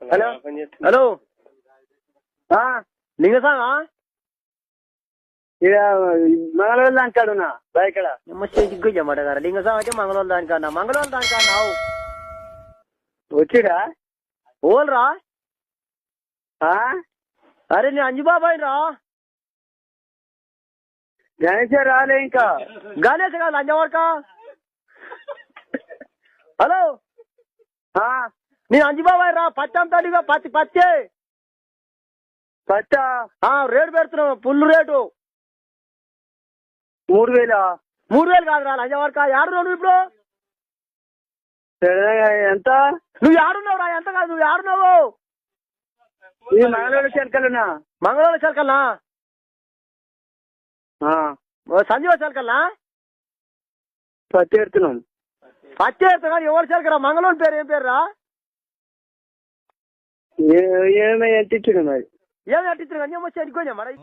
hello hello లింగసామా ఇక మంగళవారం దానికాడున్నా బాయికడ సిగ్గుమాట కదా లింగసామ అయితే మంగళవారం దానికన్నా మంగళవారం దానికన్నావు వచ్చిరా ఓల్రా అరే నేను అంజుబాబాయ్ రా గణేష్ రాలే ఇంకా గణేష్ కాదు లంజవరక హలో నేను అంజుబాబాయ్ రా పచ్చం తల్లిగా పచ్చే పచ్చ రేటు పెడుతున్నావు ఫుల్ రేటు 3000 3000 కాదురా లంజవరక ఏడున్నావు ఇప్పుడు ఎంత నువ్వు ఏడున్నావు రా ఎంత కాదు నువ్వు ఏడున్నావు మంగళవారం చెరకలున్నా మంగళవారం చెరకల్నా సంజీవ చెరకల్నా పత్తి ఎడుతున్నాం పత్తి ఎడతా కానీ ఎవరు చెరకరా మంగళవారం పేరు ఏం పేరు రా ఏమై ఎంత ఇచ్చిన మరి ఏమి అట్టించిన కానీ ఏమో చెరుకోనే మరి